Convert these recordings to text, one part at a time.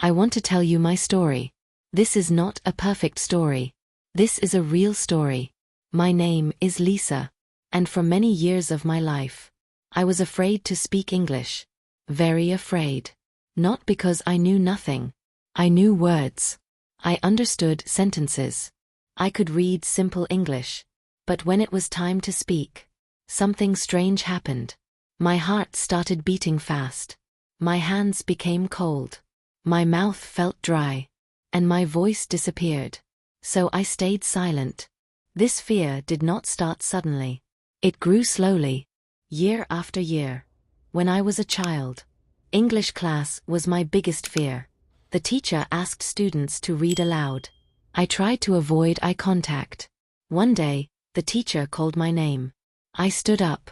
I want to tell you my story. This is not a perfect story. This is a real story. My name is Lisa. And for many years of my life, I was afraid to speak English. Very afraid. Not because I knew nothing. I knew words. I understood sentences. I could read simple English. But when it was time to speak, something strange happened. My heart started beating fast. My hands became cold. My mouth felt dry. And my voice disappeared. So I stayed silent. This fear did not start suddenly. It grew slowly, year after year. When I was a child, English class was my biggest fear. The teacher asked students to read aloud. I tried to avoid eye contact. One day, the teacher called my name. I stood up.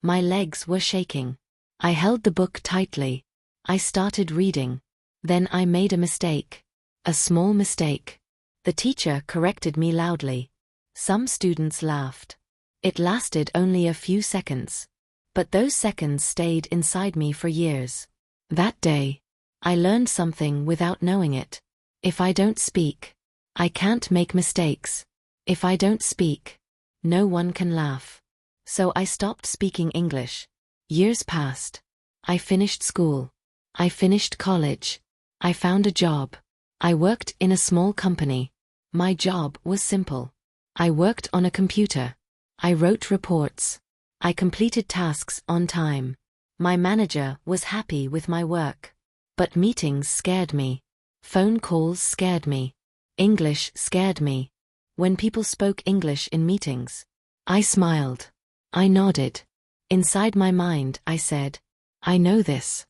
My legs were shaking. I held the book tightly. I started reading. Then I made a mistake. A small mistake. The teacher corrected me loudly. Some students laughed. It lasted only a few seconds. But those seconds stayed inside me for years. That day, I learned something without knowing it. If I don't speak, I can't make mistakes. If I don't speak, no one can laugh. So I stopped speaking English. Years passed. I finished school. I finished college. I found a job. I worked in a small company. My job was simple. I worked on a computer. I wrote reports. I completed tasks on time. My manager was happy with my work. But meetings scared me. Phone calls scared me. English scared me. When people spoke English in meetings, I smiled. I nodded. Inside my mind, I said, I know this.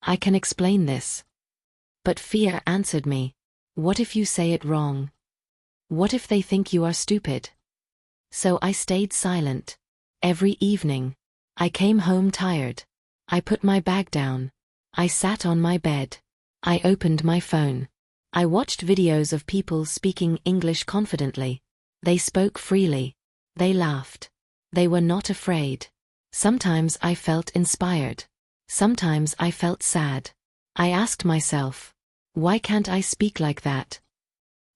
I can explain this. But fear answered me. What if you say it wrong? What if they think you are stupid? So I stayed silent. Every evening, I came home tired. I put my bag down. I sat on my bed. I opened my phone. I watched videos of people speaking English confidently. They spoke freely. They laughed. They were not afraid. Sometimes I felt inspired. Sometimes I felt sad. I asked myself, why can't I speak like that?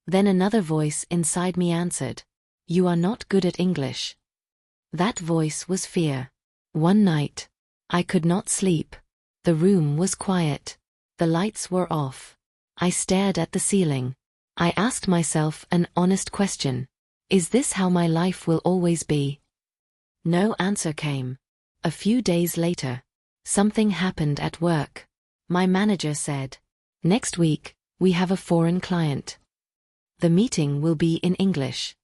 Then another voice inside me answered, you are not good at English. That voice was fear. One night, I could not sleep. The room was quiet. The lights were off. I stared at the ceiling. I asked myself an honest question. Is this how my life will always be? No answer came. A few days later, something happened at work. My manager said, next week, we have a foreign client. The meeting will be in English.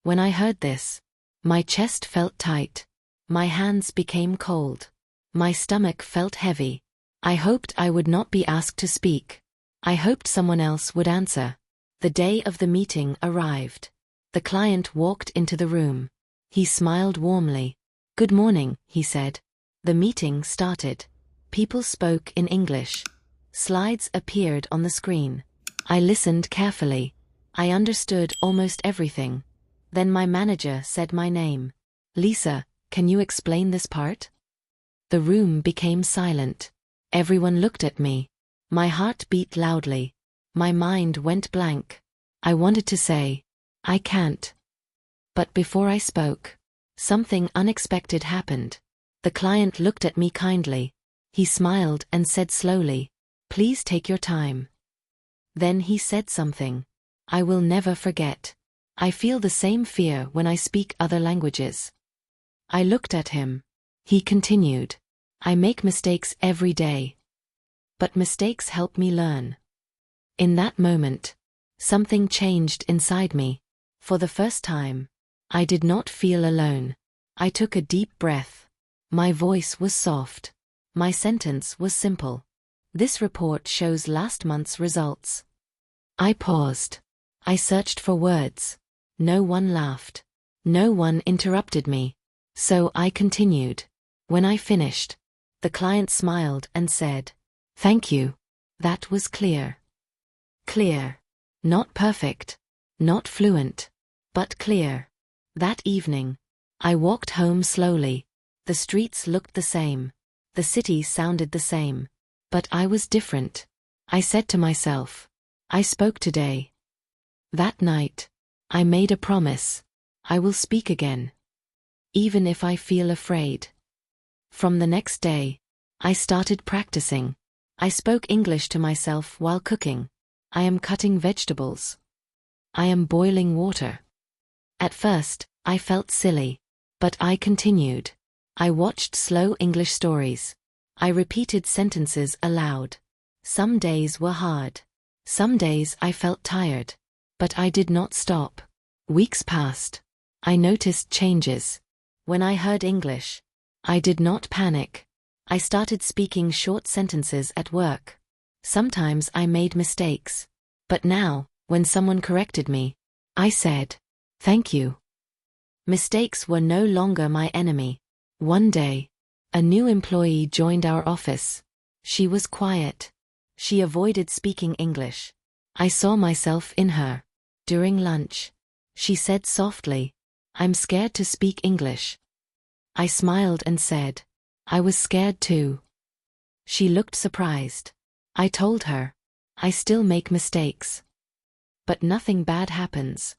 When I heard this, my chest felt tight. My hands became cold. My stomach felt heavy. I hoped I would not be asked to speak. I hoped someone else would answer. The day of the meeting arrived. The client walked into the room. He smiled warmly. Good morning, he said. The meeting started. People spoke in English. Slides appeared on the screen. I listened carefully. I understood almost everything. Then my manager said my name. Lisa, can you explain this part? The room became silent. Everyone looked at me. My heart beat loudly. My mind went blank. I wanted to say, I can't. But before I spoke, something unexpected happened. The client looked at me kindly. He smiled and said slowly, please take your time. Then he said something I will never forget. I feel the same fear when I speak other languages. I looked at him. He continued, I make mistakes every day. But mistakes help me learn. In that moment, something changed inside me. For the first time, I did not feel alone. I took a deep breath. My voice was soft. My sentence was simple. This report shows last month's results. I paused. I searched for words. No one laughed. No one interrupted me. So I continued. When I finished, the client smiled and said, thank you. That was clear. Clear. Not perfect. Not fluent. But clear. That evening, I walked home slowly. The streets looked the same. The city sounded the same. But I was different. I said to myself, I spoke today. That night, I made a promise. I will speak again. Even if I feel afraid. From the next day, I started practicing. I spoke English to myself while cooking. I am cutting vegetables. I am boiling water. At first, I felt silly. But I continued. I watched slow English stories. I repeated sentences aloud. Some days were hard. Some days I felt tired. But I did not stop. Weeks passed. I noticed changes. When I heard English, I did not panic. I started speaking short sentences at work. Sometimes I made mistakes. But now, when someone corrected me, I said, "Thank you." Mistakes were no longer my enemy. One day, a new employee joined our office. She was quiet. She avoided speaking English. I saw myself in her. During lunch, she said softly, "I'm scared to speak English." I smiled and said, "I was scared too." She looked surprised. I told her, "I still make mistakes. But nothing bad happens."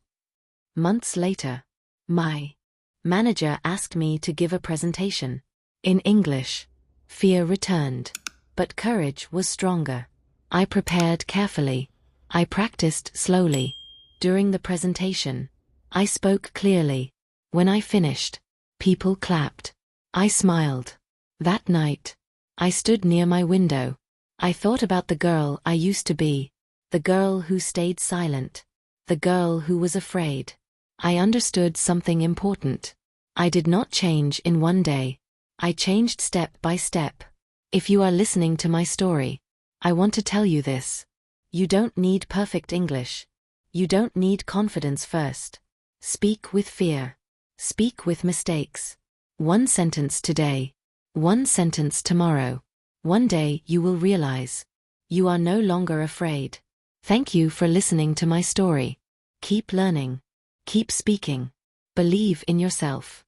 Months later, my manager asked me to give a presentation. In English, fear returned. But courage was stronger. I prepared carefully. I practiced slowly. During the presentation, I spoke clearly. When I finished, people clapped. I smiled. That night, I stood near my window. I thought about the girl I used to be. The girl who stayed silent. The girl who was afraid. I understood something important. I did not change in one day. I changed step by step. If you are listening to my story, I want to tell you this. You don't need perfect English. You don't need confidence first. Speak with fear. Speak with mistakes. One sentence today. One sentence tomorrow. One day you will realize. You are no longer afraid. Thank you for listening to my story. Keep learning. Keep speaking. Believe in yourself.